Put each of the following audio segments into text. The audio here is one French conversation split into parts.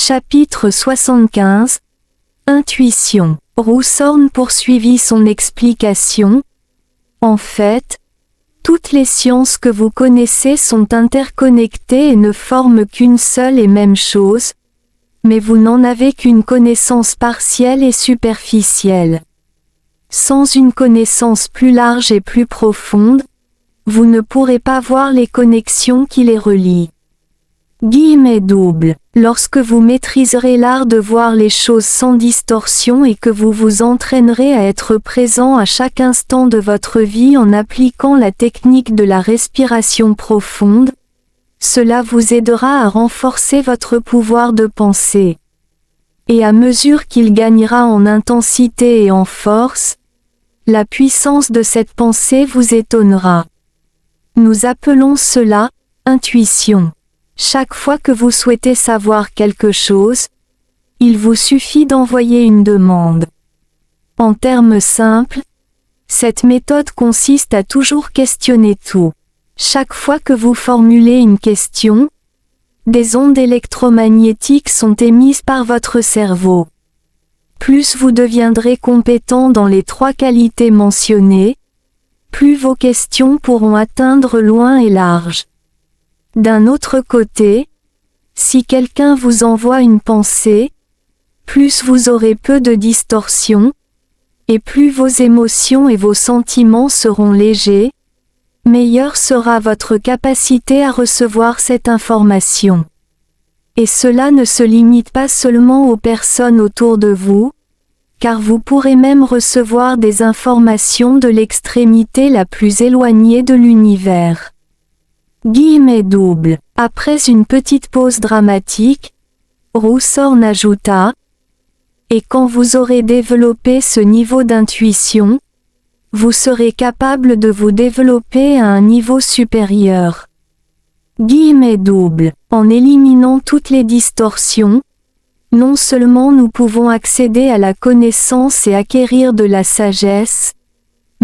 Chapitre 75. Intuition. Roussorn poursuivit son explication. En fait, toutes les sciences que vous connaissez sont interconnectées et ne forment qu'une seule et même chose, mais vous n'en avez qu'une connaissance partielle et superficielle. Sans une connaissance plus large et plus profonde, vous ne pourrez pas voir les connexions qui les relient. Guillemets doubles. Lorsque vous maîtriserez l'art de voir les choses sans distorsion et que vous vous entraînerez à être présent à chaque instant de votre vie en appliquant la technique de la respiration profonde, cela vous aidera à renforcer votre pouvoir de pensée. Et à mesure qu'il gagnera en intensité et en force, la puissance de cette pensée vous étonnera. Nous appelons cela intuition. Chaque fois que vous souhaitez savoir quelque chose, il vous suffit d'envoyer une demande. En termes simples, cette méthode consiste à toujours questionner tout. Chaque fois que vous formulez une question, des ondes électromagnétiques sont émises par votre cerveau. Plus vous deviendrez compétent dans les 3 qualités mentionnées, plus vos questions pourront atteindre loin et large. D'un autre côté, si quelqu'un vous envoie une pensée, plus vous aurez peu de distorsion, et plus vos émotions et vos sentiments seront légers, meilleure sera votre capacité à recevoir cette information. Et cela ne se limite pas seulement aux personnes autour de vous, car vous pourrez même recevoir des informations de l'extrémité la plus éloignée de l'univers. Guillemets doubles. Après une petite pause dramatique, Roussorn ajouta : et quand vous aurez développé ce niveau d'intuition, vous serez capable de vous développer à un niveau supérieur. Guillemets doubles. En éliminant toutes les distorsions, non seulement nous pouvons accéder à la connaissance et acquérir de la sagesse,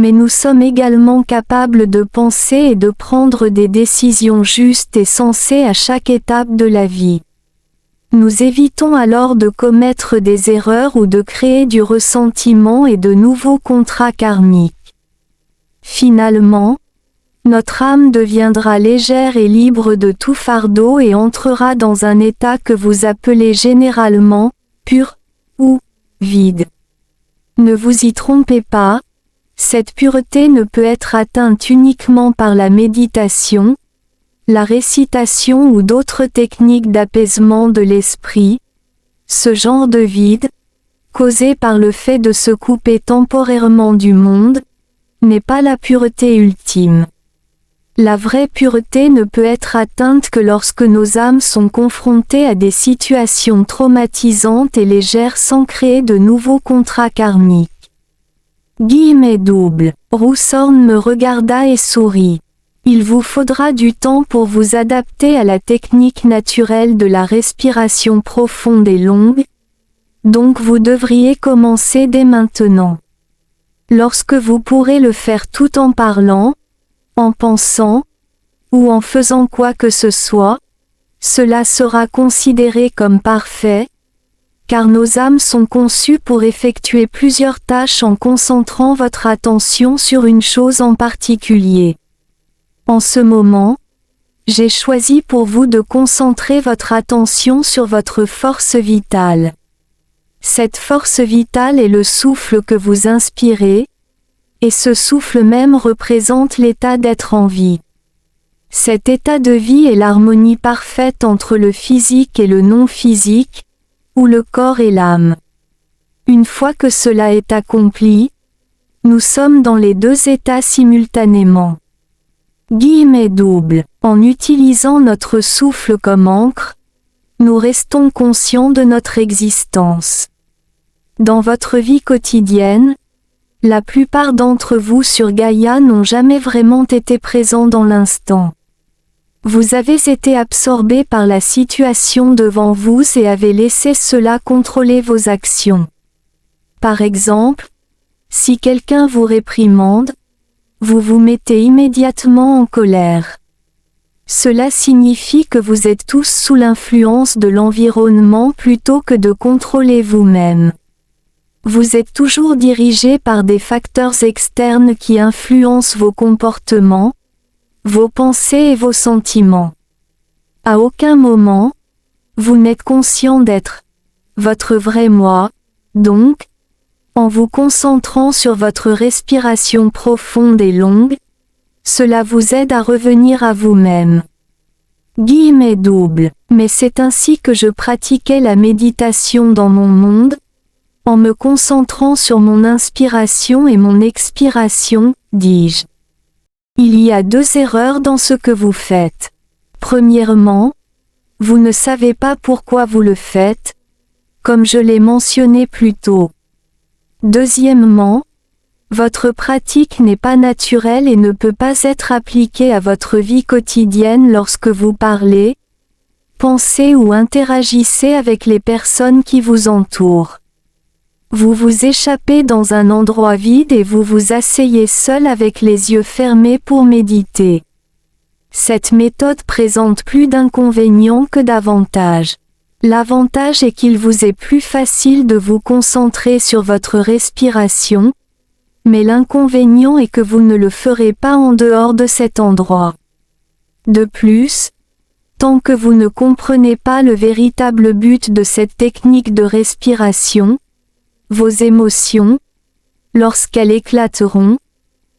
mais nous sommes également capables de penser et de prendre des décisions justes et sensées à chaque étape de la vie. Nous évitons alors de commettre des erreurs ou de créer du ressentiment et de nouveaux contrats karmiques. Finalement, notre âme deviendra légère et libre de tout fardeau et entrera dans un état que vous appelez généralement pur ou vide. Ne vous y trompez pas. Cette pureté ne peut être atteinte uniquement par la méditation, la récitation ou d'autres techniques d'apaisement de l'esprit. Ce genre de vide, causé par le fait de se couper temporairement du monde, n'est pas la pureté ultime. La vraie pureté ne peut être atteinte que lorsque nos âmes sont confrontées à des situations traumatisantes et légères sans créer de nouveaux contrats karmiques. Guillemets doubles. Roussorn me regarda et sourit. Il vous faudra du temps pour vous adapter à la technique naturelle de la respiration profonde et longue, donc vous devriez commencer dès maintenant. Lorsque vous pourrez le faire tout en parlant, en pensant, ou en faisant quoi que ce soit, cela sera considéré comme parfait, car nos âmes sont conçues pour effectuer plusieurs tâches en concentrant votre attention sur une chose en particulier. En ce moment, j'ai choisi pour vous de concentrer votre attention sur votre force vitale. Cette force vitale est le souffle que vous inspirez, et ce souffle même représente l'état d'être en vie. Cet état de vie est l'harmonie parfaite entre le physique et le non-physique, ou le corps et l'âme. Une fois que cela est accompli, nous sommes dans les 2 états simultanément. Guillemets doubles. En utilisant notre souffle comme encre, nous restons conscients de notre existence. Dans votre vie quotidienne, la plupart d'entre vous sur Gaïa n'ont jamais vraiment été présents dans l'instant. Vous avez été absorbé par la situation devant vous et avez laissé cela contrôler vos actions. Par exemple, si quelqu'un vous réprimande, vous vous mettez immédiatement en colère. Cela signifie que vous êtes tous sous l'influence de l'environnement plutôt que de contrôler vous-même. Vous êtes toujours dirigé par des facteurs externes qui influencent vos comportements, vos pensées et vos sentiments. À aucun moment, vous n'êtes conscient d'être votre vrai moi, donc, en vous concentrant sur votre respiration profonde et longue, cela vous aide à revenir à vous-même. Guillemets doubles. Mais c'est ainsi que je pratiquais la méditation dans mon monde, en me concentrant sur mon inspiration et mon expiration, dis-je. Il y a 2 erreurs dans ce que vous faites. Premièrement, vous ne savez pas pourquoi vous le faites, comme je l'ai mentionné plus tôt. Deuxièmement, votre pratique n'est pas naturelle et ne peut pas être appliquée à votre vie quotidienne lorsque vous parlez, pensez ou interagissez avec les personnes qui vous entourent. Vous vous échappez dans un endroit vide et vous vous asseyez seul avec les yeux fermés pour méditer. Cette méthode présente plus d'inconvénients que d'avantages. L'avantage est qu'il vous est plus facile de vous concentrer sur votre respiration, mais l'inconvénient est que vous ne le ferez pas en dehors de cet endroit. De plus, tant que vous ne comprenez pas le véritable but de cette technique de respiration, vos émotions, lorsqu'elles éclateront,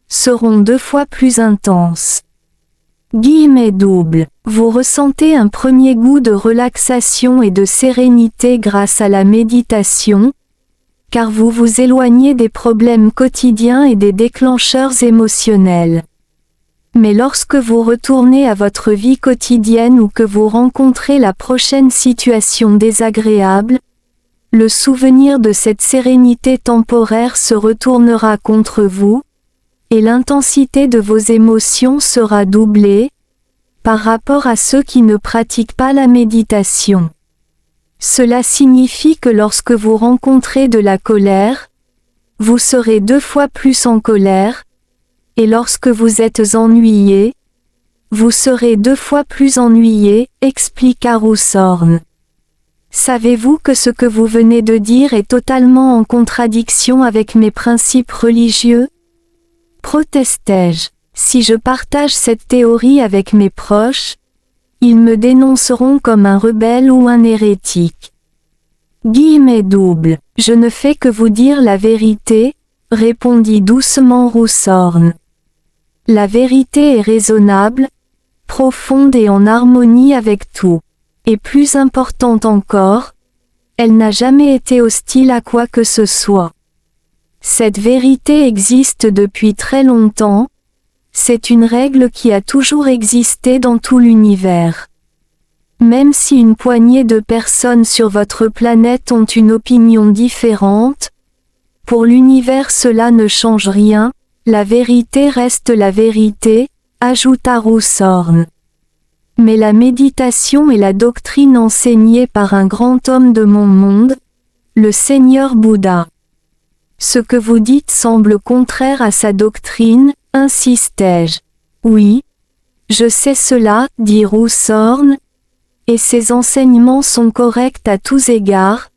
seront 2 fois plus intenses. Guillemets doubles. Vous ressentez un premier goût de relaxation et de sérénité grâce à la méditation, car vous vous éloignez des problèmes quotidiens et des déclencheurs émotionnels. Mais lorsque vous retournez à votre vie quotidienne ou que vous rencontrez la prochaine situation désagréable, le souvenir de cette sérénité temporaire se retournera contre vous, et l'intensité de vos émotions sera doublée, par rapport à ceux qui ne pratiquent pas la méditation. Cela signifie que lorsque vous rencontrez de la colère, vous serez 2 fois plus en colère, et lorsque vous êtes ennuyé, vous serez 2 fois plus ennuyé, expliqua Roussorn. Savez-vous que ce que vous venez de dire est totalement en contradiction avec mes principes religieux ? Protestai-je. Si je partage cette théorie avec mes proches, ils me dénonceront comme un rebelle ou un hérétique. Guillemets doubles. Je ne fais que vous dire la vérité, répondit doucement Roussorn. La vérité est raisonnable, profonde et en harmonie avec tout. Et plus importante encore, elle n'a jamais été hostile à quoi que ce soit. Cette vérité existe depuis très longtemps, c'est une règle qui a toujours existé dans tout l'univers. Même si une poignée de personnes sur votre planète ont une opinion différente, pour l'univers cela ne change rien, la vérité reste la vérité, ajouta Roussorn. Mais la méditation est la doctrine enseignée par un grand homme de mon monde, le Seigneur Bouddha. Ce que vous dites semble contraire à sa doctrine, insistai-je. Oui, je sais cela, dit Roussorn, et ses enseignements sont corrects à tous égards,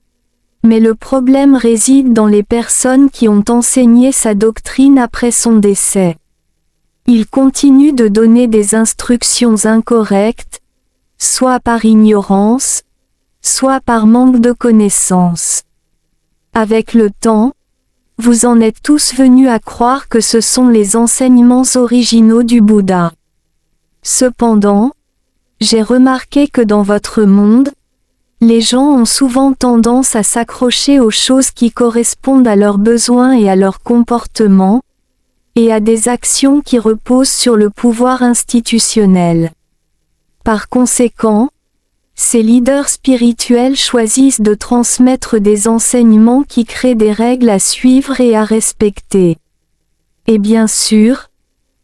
mais le problème réside dans les personnes qui ont enseigné sa doctrine après son décès. Il continue de donner des instructions incorrectes, soit par ignorance, soit par manque de connaissances. Avec le temps, vous en êtes tous venus à croire que ce sont les enseignements originaux du Bouddha. Cependant, j'ai remarqué que dans votre monde, les gens ont souvent tendance à s'accrocher aux choses qui correspondent à leurs besoins et à leur comportement, et à des actions qui reposent sur le pouvoir institutionnel. Par conséquent, ces leaders spirituels choisissent de transmettre des enseignements qui créent des règles à suivre et à respecter. Et bien sûr,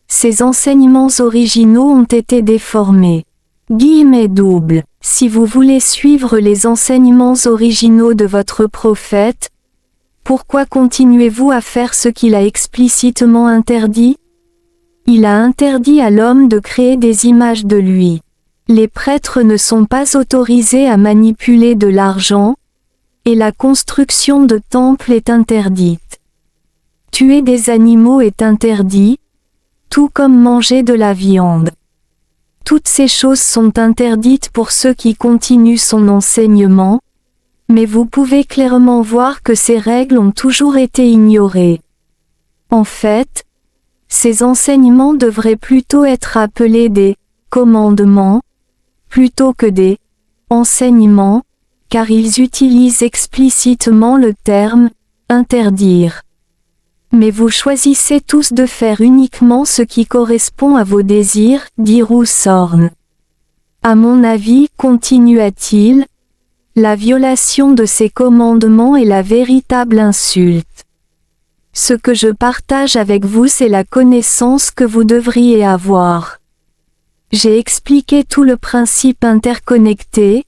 ces enseignements originaux ont été déformés. Guillemets doubles. Si vous voulez suivre les enseignements originaux de votre prophète, pourquoi continuez-vous à faire ce qu'il a explicitement interdit ? Il a interdit à l'homme de créer des images de lui. Les prêtres ne sont pas autorisés à manipuler de l'argent, et la construction de temples est interdite. Tuer des animaux est interdit, tout comme manger de la viande. Toutes ces choses sont interdites pour ceux qui continuent son enseignement, mais vous pouvez clairement voir que ces règles ont toujours été ignorées. En fait, ces enseignements devraient plutôt être appelés des commandements, plutôt que des enseignements, car ils utilisent explicitement le terme interdire. Mais vous choisissez tous de faire uniquement ce qui correspond à vos désirs, dit Roussorn. À mon avis, continua-t-il, la violation de ces commandements est la véritable insulte. Ce que je partage avec vous, c'est la connaissance que vous devriez avoir. J'ai expliqué tout le principe interconnecté,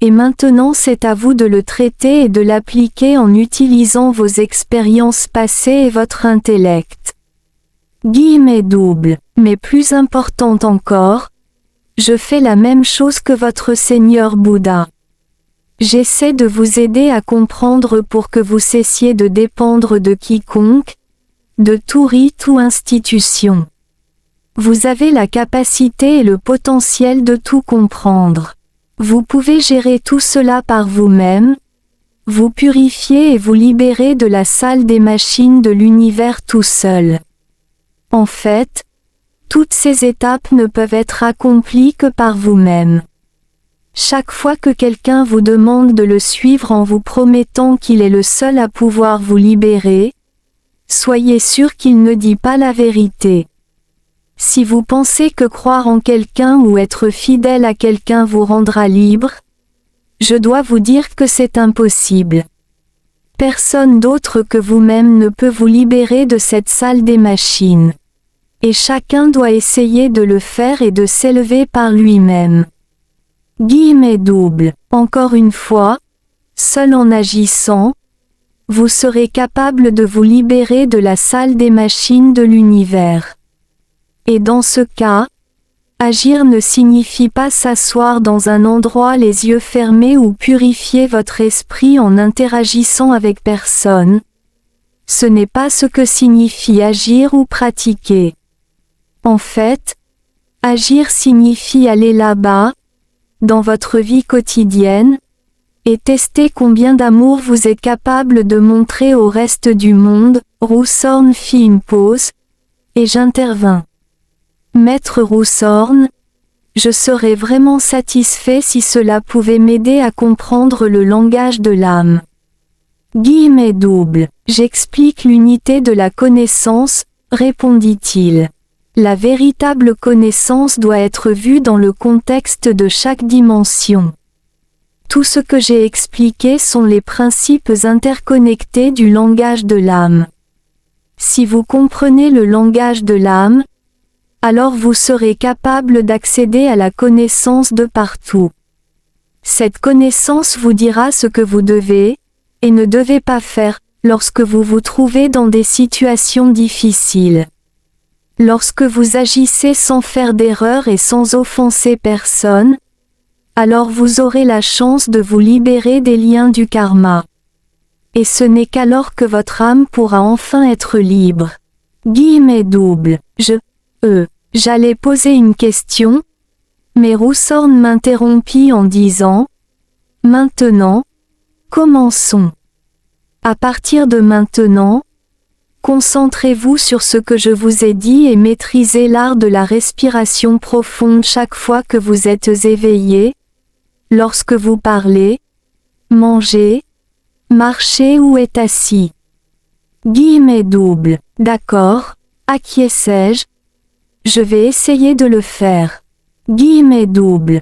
et maintenant c'est à vous de le traiter et de l'appliquer en utilisant vos expériences passées et votre intellect. Guillemets doubles, mais plus importante encore, je fais la même chose que votre Seigneur Bouddha. J'essaie de vous aider à comprendre pour que vous cessiez de dépendre de quiconque, de tout rite ou institution. Vous avez la capacité et le potentiel de tout comprendre. Vous pouvez gérer tout cela par vous-même, vous purifier et vous libérer de la salle des machines de l'univers tout seul. En fait, toutes ces étapes ne peuvent être accomplies que par vous-même. Chaque fois que quelqu'un vous demande de le suivre en vous promettant qu'il est le seul à pouvoir vous libérer, soyez sûr qu'il ne dit pas la vérité. Si vous pensez que croire en quelqu'un ou être fidèle à quelqu'un vous rendra libre, je dois vous dire que c'est impossible. Personne d'autre que vous-même ne peut vous libérer de cette salle des machines. Et chacun doit essayer de le faire et de s'élever par lui-même. Guillemets doubles. Encore une fois, seul en agissant, vous serez capable de vous libérer de la salle des machines de l'univers. Et dans ce cas, agir ne signifie pas s'asseoir dans un endroit les yeux fermés ou purifier votre esprit en interagissant avec personne. Ce n'est pas ce que signifie agir ou pratiquer. En fait, agir signifie aller là-bas, dans votre vie quotidienne, et tester combien d'amour vous êtes capable de montrer au reste du monde. Roussorn fit une pause, et j'intervins. Maître Roussorn, je serais vraiment satisfait si cela pouvait m'aider à comprendre le langage de l'âme. Guillemets doubles. J'explique l'unité de la connaissance, répondit-il. La véritable connaissance doit être vue dans le contexte de chaque dimension. Tout ce que j'ai expliqué sont les principes interconnectés du langage de l'âme. Si vous comprenez le langage de l'âme, alors vous serez capable d'accéder à la connaissance de partout. Cette connaissance vous dira ce que vous devez, et ne devez pas faire, lorsque vous vous trouvez dans des situations difficiles. Lorsque vous agissez sans faire d'erreur et sans offenser personne, alors vous aurez la chance de vous libérer des liens du karma. Et ce n'est qu'alors que votre âme pourra enfin être libre. Guillemets doubles. J'allais poser une question, mais Roussorn m'interrompit en disant « Maintenant, commençons. À partir de maintenant, concentrez-vous sur ce que je vous ai dit et maîtrisez l'art de la respiration profonde chaque fois que vous êtes éveillé, lorsque vous parlez, mangez, marchez ou êtes assis. » Guillemets doubles. D'accord, acquiesçai-je. Je vais essayer de le faire. Guillemets doubles.